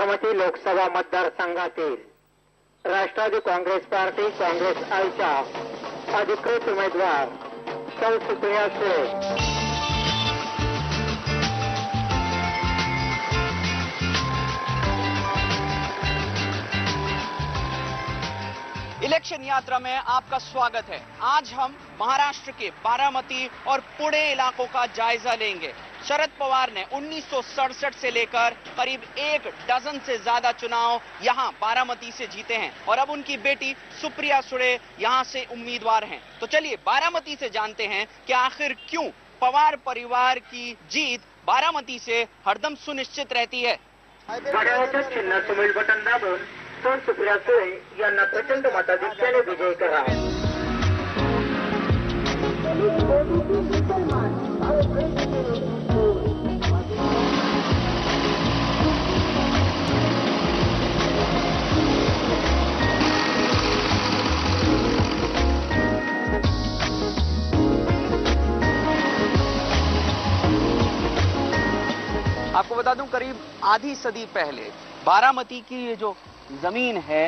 बारामती लोकसभा मतदारसंघातील राष्ट्रवादी काँग्रेस पार्टी काँग्रेस आयच्या अधिकृत उमेदवार सौ सुप्रिया सुळे इलेक्शन यात्रा में आपका स्वागत है। आज हम महाराष्ट्र के बारामती और पुणे इलाकों का जायजा लेंगे। शरद पवार ने 1967 से लेकर करीब 1 डजन से ज्यादा चुनाव यहां बारामती से जीते हैं और अब उनकी बेटी सुप्रिया सुळे यहां से उम्मीदवार हैं। तो चलिए बारामती से जानते हैं कि आखिर क्यों पवार परिवार की जीत बारामती से हरदम सुनिश्चित रहती है। घड्याळाच्या चिन्ह सुमेल बटन दाबून सौ सुप्रिया सुळे यांना प्रचंड मताधिक्याने विजयी करा। आपको बता दूं करीब आधी सदी पहले बारामती की ये जो जमीन है,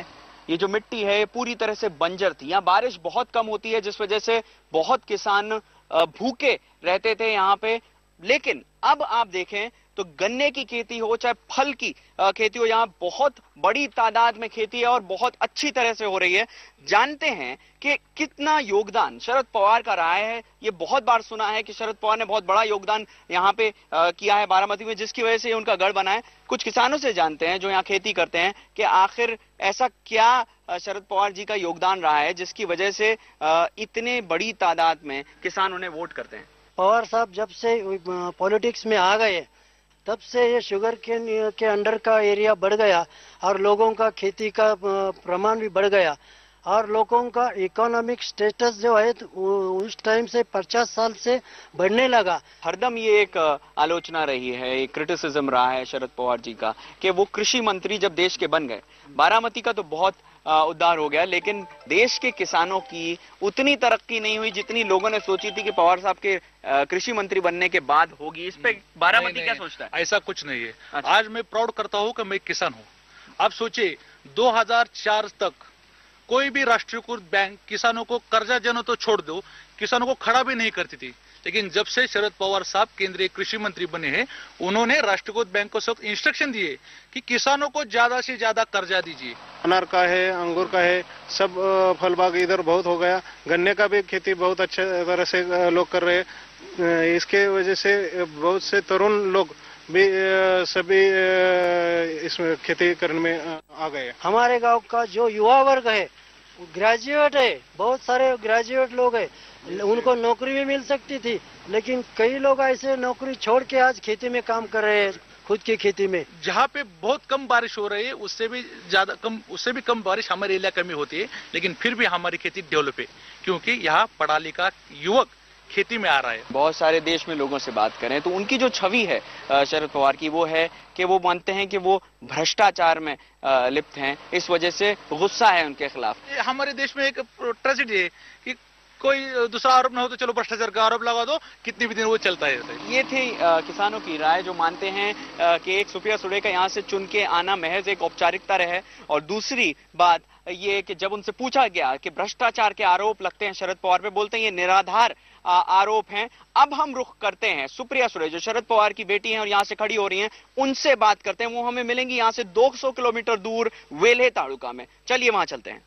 ये जो मिट्टी है, ये पूरी तरह से बंजर थी। यहाँ बारिश बहुत कम होती है जिस वजह से बहुत किसान भूखे रहते थे यहाँ पे। लेकिन अब आप देखें तो गन्ने की खेती हो चाहे फल की खेती हो, यहाँ बहुत बड़ी तादाद में खेती है और बहुत अच्छी तरह से हो रही है। जानते हैं कि कितना योगदान शरद पवार का रहा है। ये बहुत बार सुना है कि शरद पवार ने बहुत बड़ा योगदान यहाँ पे किया है बारामती में, जिसकी वजह से उनका गढ़ बना है। कुछ किसानों से जानते हैं जो यहाँ खेती करते हैं कि आखिर ऐसा क्या शरद पवार जी का योगदान रहा है जिसकी वजह से इतने बड़ी तादाद में किसान उन्हें वोट करते हैं। पवार साहब जब से पॉलिटिक्स में आ गए तब से ये शुगर के अंडर का एरिया बढ़ गया और लोगों का खेती का प्रमाण भी बढ़ गया और लोगों का इकोनॉमिक स्टेटस जो है उस टाइम से 50 साल से बढ़ने लगा। हरदम ये एक आलोचना रही है, एक क्रिटिसिज्म रहा है शरद पवार जी का कि वो कृषि मंत्री जब देश के बन गए, बारामती का तो बहुत उद्धार हो गया, लेकिन देश के किसानों की उतनी तरक्की नहीं हुई जितनी लोगों ने सोची थी कि पवार साहब के कृषि मंत्री बनने के बाद होगी। इस पे बारामती क्या सोचता है? ऐसा कुछ नहीं है। अच्छा। आज मैं प्राउड करता हूं कि मैं किसान हूं। आप सोचिए 2004 तक कोई भी राष्ट्रीयकृत बैंक किसानों को कर्जा देना तो छोड़ दो, किसानों को खड़ा भी नहीं करती थी। लेकिन जब से शरद पवार साहब केंद्रीय कृषि मंत्री बने हैं, उन्होंने राष्ट्रीयकृत बैंक को सख्त इंस्ट्रक्शन दिए कि किसानों को ज्यादा से ज्यादा कर्जा दीजिए। अनार का है, अंगूर का है, सब फल बाग इधर बहुत हो गया। गन्ने का भी खेती बहुत अच्छे तरह से लोग कर रहे हैं। इसके वजह से बहुत से तरुण लोग भी सभी इसमें खेती करने में आ गए। हमारे गांव का जो युवा वर्ग है ग्रेजुएट है, बहुत सारे ग्रेजुएट लोग हैं, उनको नौकरी भी मिल सकती थी, लेकिन कई लोग ऐसे नौकरी छोड़ के आज खेती में काम कर रहे हैं, खुद की खेती में। जहाँ पे बहुत कम बारिश हो रही है उससे भी कम बारिश हमारे इलाके में होती है, लेकिन फिर भी हमारी खेती डेवलप है क्योंकि यहाँ पढ़ा लिखा युवक खेती में आ रहा है। बहुत सारे देश में लोगों से बात करें तो उनकी जो छवि है शरद पवार की, वो है कि वो मानते हैं कि वो भ्रष्टाचार में लिप्त हैं, इस वजह से गुस्सा है उनके खिलाफ। हमारे देश में एक ट्रेजेडी है कि कोई दूसरा आरोप ना हो तो चलो भ्रष्टाचार का आरोप लगा दो, कितने भी दिन वो चलता है। ये थी किसानों की राय, जो मानते हैं कि एक सुप्रिया सुळे का यहाँ से चुन के आना महज एक औपचारिकता रहे। और दूसरी बात ये कि जब उनसे पूछा गया कि भ्रष्टाचार के आरोप लगते हैं शरद पवार पे, बोलते हैं ये निराधार आरोप हैं। अब हम रुख करते हैं सुप्रिया सुळे जो शरद पवार की बेटी हैं और यहाँ से खड़ी हो रही हैं, उनसे बात करते हैं। वो हमें मिलेंगी यहाँ से 200 किलोमीटर दूर वेल्हे तालुका में। चलिए वहां चलते हैं।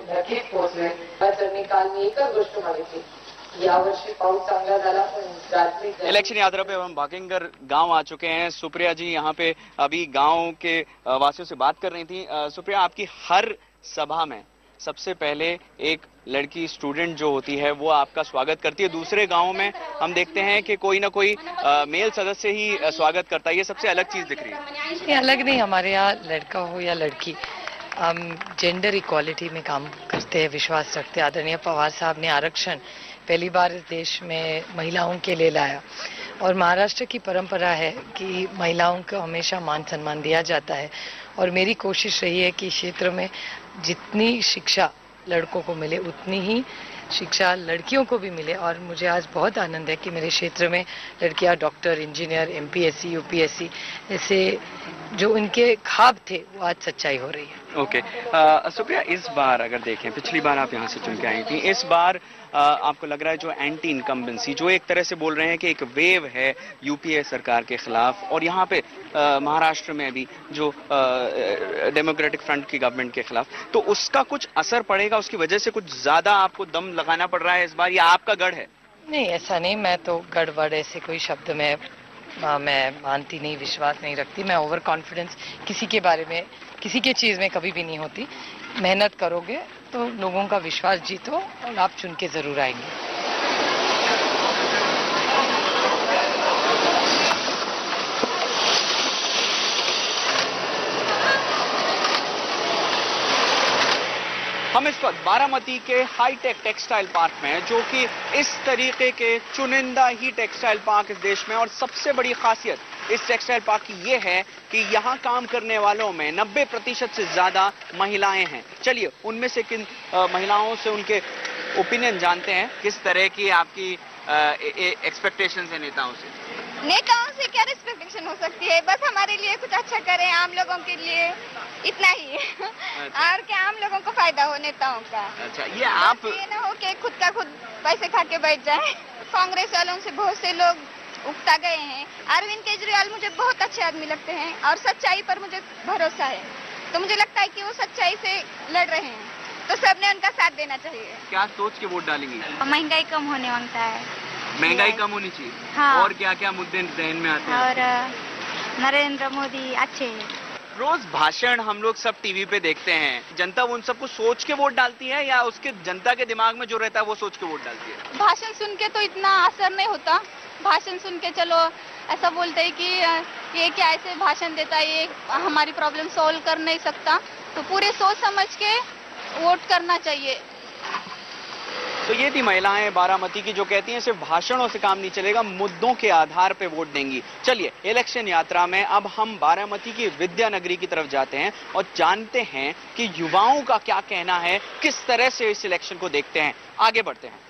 नक्कीच पोहोचले. आचरणी काल मी एकच गोष्ट मागितली, यावर्षी पाऊस चांगला झाला पण इलेक्शन यात्रा पे हम भाकिंगर गांव आ चुके हैं। सुप्रिया जी यहाँ पे अभी गांव के वासियों से बात कर रही थी। सुप्रिया, आपकी हर सभा में सबसे पहले एक लड़की स्टूडेंट जो होती है वो आपका स्वागत करती है। दूसरे गांवों में हम देखते हैं कि कोई ना कोई मेल सदस्य ही स्वागत करता है। ये सबसे अलग चीज दिख रही है। ये अलग नहीं, हमारे यहाँ लड़का हो या लड़की, हम जेंडर इक्वालिटी में काम करते हैं, विश्वास रखते हैं। आदरणीय पवार साहब ने आरक्षण पहली बार इस देश में महिलाओं के लिए लाया और महाराष्ट्र की परंपरा है कि महिलाओं को हमेशा मान सम्मान दिया जाता है और मेरी कोशिश रही है कि इस क्षेत्र में जितनी शिक्षा लड़कों को मिले उतनी ही शिक्षा लड़कियों को भी मिले और मुझे आज बहुत आनंद है कि मेरे क्षेत्र में लड़कियां डॉक्टर, इंजीनियर, एमपीएससी, यूपीएससी ऐसे जो उनके ख्वाब थे वो आज सच्चाई हो रही है। ओके सुप्रिया, इस बार अगर देखें, पिछली बार आप यहाँ से चुन के आई थी, इस बार आपको लग रहा है जो एंटी इनकम्बेंसी, जो एक तरह से बोल रहे हैं कि एक वेव है यूपीए सरकार के खिलाफ, और यहाँ पे महाराष्ट्र में भी जो डेमोक्रेटिक फ्रंट की गवर्नमेंट के खिलाफ, तो उसका कुछ असर पड़ेगा, उसकी वजह से कुछ ज्यादा आपको दम लगाना पड़ रहा है इस बार, या आपका गढ़ है? नहीं, ऐसा नहीं, मैं तो गड़बड़ ऐसे कोई शब्द में मैं मानती नहीं, विश्वास नहीं रखती। मैं ओवर कॉन्फिडेंस किसी के बारे में, किसी के चीज में कभी भी नहीं होती। मेहनत करोगे तो लोगों का विश्वास जीतो और आप चुन के जरूर आएंगे। हम इस वक्त बारामती के हाईटेक टेक्सटाइल पार्क में हैं, जो कि इस तरीके के चुनिंदा ही टेक्सटाइल पार्क इस देश में, और सबसे बड़ी खासियत इस टेक्सटाइल पार्क की ये है कि यहाँ काम करने वालों में 90% से ज्यादा महिलाएं हैं। चलिए उनमें से किन महिलाओं से उनके ओपिनियन जानते हैं, किस तरह की आपकी एक्सपेक्टेशंस है नेताओं से। नेताओं से क्या एक्सपेक्टेशन हो सकती है, बस हमारे लिए कुछ अच्छा करें, आम लोगों के लिए, इतना ही। अच्छा। और क्या आम लोगों को फायदा हो नेताओं का। अच्छा, ये आप ये ना हो कि खुद का खुद पैसे खा के बैठ जाए। कांग्रेस वालों से बहुत से लोग उगता गए हैं। अरविंद केजरीवाल मुझे बहुत अच्छे आदमी लगते हैं और सच्चाई पर मुझे भरोसा है, तो मुझे लगता है कि वो सच्चाई से लड़ रहे हैं, तो सबने उनका साथ देना चाहिए। क्या सोच के वोट डालेंगी? महंगाई कम होने मांगता है, महंगाई कम होनी चाहिए। हाँ। और क्या क्या मुद्दे ध्यान में आते हैं? और नरेंद्र मोदी अच्छे हैं। रोज भाषण हम लोग सब टीवी पे देखते हैं, जनता उन सबको सोच के वोट डालती है, या उसके जनता के दिमाग में जो रहता है वो सोच के वोट डालती है? भाषण सुन के तो इतना असर नहीं होता। भाषण सुन के चलो ऐसा बोलते हैं कि ये क्या ऐसे भाषण देता है, ये हमारी प्रॉब्लम सॉल्व कर नहीं सकता, तो पूरे सोच समझ के वोट करना चाहिए। तो ये थी महिलाएं बारामती की, जो कहती हैं सिर्फ भाषणों से काम नहीं चलेगा, मुद्दों के आधार पे वोट देंगी। चलिए इलेक्शन यात्रा में अब हम बारामती की विद्यानगरी की तरफ जाते हैं और जानते हैं कि युवाओं का क्या कहना है, किस तरह से इस इलेक्शन को देखते हैं। आगे बढ़ते हैं।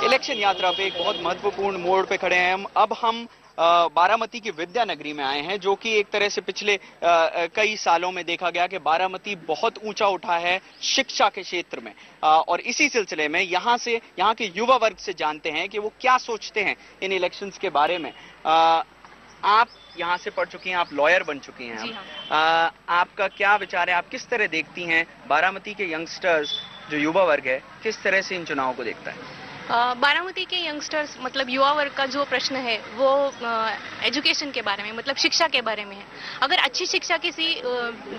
इलेक्शन यात्रा पे एक बहुत महत्वपूर्ण मोड़ पे खड़े हैं हम। अब हम बारामती की विद्यानगरी में आए हैं, जो कि एक तरह से पिछले कई सालों में देखा गया कि बारामती बहुत ऊंचा उठा है शिक्षा के क्षेत्र में, और इसी सिलसिले में यहाँ के युवा वर्ग से जानते हैं कि वो क्या सोचते हैं इन इलेक्शंस के बारे में। आप यहाँ से पढ़ चुकी हैं, आप लॉयर बन चुकी हैं। जी हाँ। आपका क्या विचार है, आप किस तरह देखती हैं बारामती के यंगस्टर्स, जो युवा वर्ग है, किस तरह से इन चुनावों को देखता है? बारामती के यंगस्टर्स मतलब युवा वर्ग का जो प्रश्न है वो एजुकेशन के बारे में, मतलब शिक्षा के बारे में है। अगर अच्छी शिक्षा किसी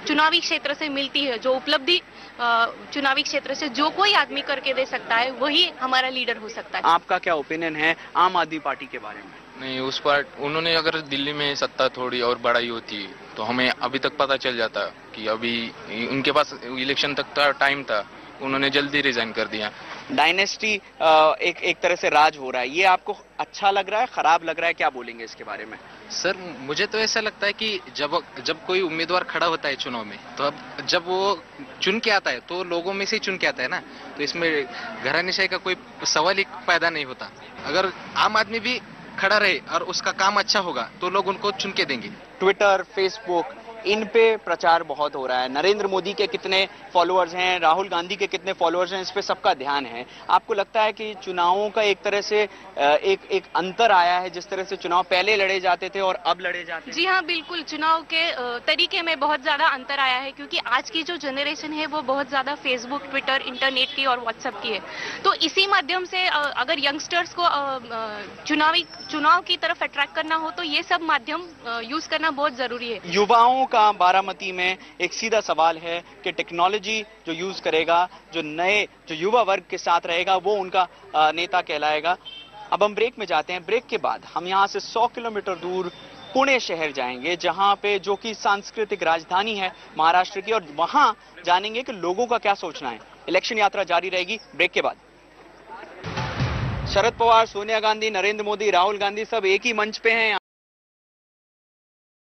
चुनावी क्षेत्र से मिलती है, जो उपलब्धि चुनावी क्षेत्र से जो कोई आदमी करके दे सकता है, वही हमारा लीडर हो सकता है। आपका क्या ओपिनियन है आम आदमी पार्टी के बारे में? नहीं, उस पर उन्होंने अगर दिल्ली में सत्ता थोड़ी और बढ़ाई होती तो हमें अभी तक पता चल जाता कि अभी उनके पास इलेक्शन तक का टाइम था, उन्होंने जल्दी रिजाइन कर दिया। डायनेस्टी एक तरह से राज हो रहा है, ये आपको अच्छा लग रहा है, खराब लग रहा है, क्या बोलेंगे इसके बारे में? सर, मुझे तो ऐसा लगता है कि जब कोई उम्मीदवार खड़ा होता है चुनाव में, तो अब जब वो चुन के आता है तो लोगों में से ही चुन के आता है ना, तो इसमें घरानेशाही का कोई सवाल ही पैदा नहीं होता। अगर आम आदमी भी खड़ा रहे और उसका काम अच्छा होगा तो लोग उनको चुन के देंगे। ट्विटर, फेसबुक, इन पे प्रचार बहुत हो रहा है। नरेंद्र मोदी के कितने फॉलोअर्स हैं, राहुल गांधी के कितने फॉलोअर्स हैं, इस पे सबका ध्यान है। आपको लगता है कि चुनावों का एक तरह से एक अंतर आया है, जिस तरह से चुनाव पहले लड़े जाते थे और अब लड़े जाते हैं? जी हाँ, बिल्कुल। चुनाव के तरीके में बहुत ज्यादा अंतर आया है, क्योंकि आज की जो जनरेशन है वो बहुत ज्यादा फेसबुक, ट्विटर, इंटरनेट की और व्हाट्सएप की है। तो इसी माध्यम से अगर यंगस्टर्स को चुनाव की तरफ अट्रैक्ट करना हो तो ये सब माध्यम यूज करना बहुत जरूरी है। युवाओं का बारामती में एक सीधा सवाल है कि टेक्नोलॉजी जो यूज करेगा, जो युवा वर्ग के साथ रहेगा, वो उनका नेता कहलाएगा। अब हम ब्रेक में जाते हैं। ब्रेक के बाद हम यहां से 100 किलोमीटर दूर पुणे शहर जाएंगे, जहां पे जो कि सांस्कृतिक राजधानी है महाराष्ट्र की, और वहां जानेंगे कि लोगों का क्या सोचना है। इलेक्शन यात्रा जारी रहेगी ब्रेक के बाद। शरद पवार, सोनिया गांधी, नरेंद्र मोदी, राहुल गांधी सब एक ही मंच पे हैं।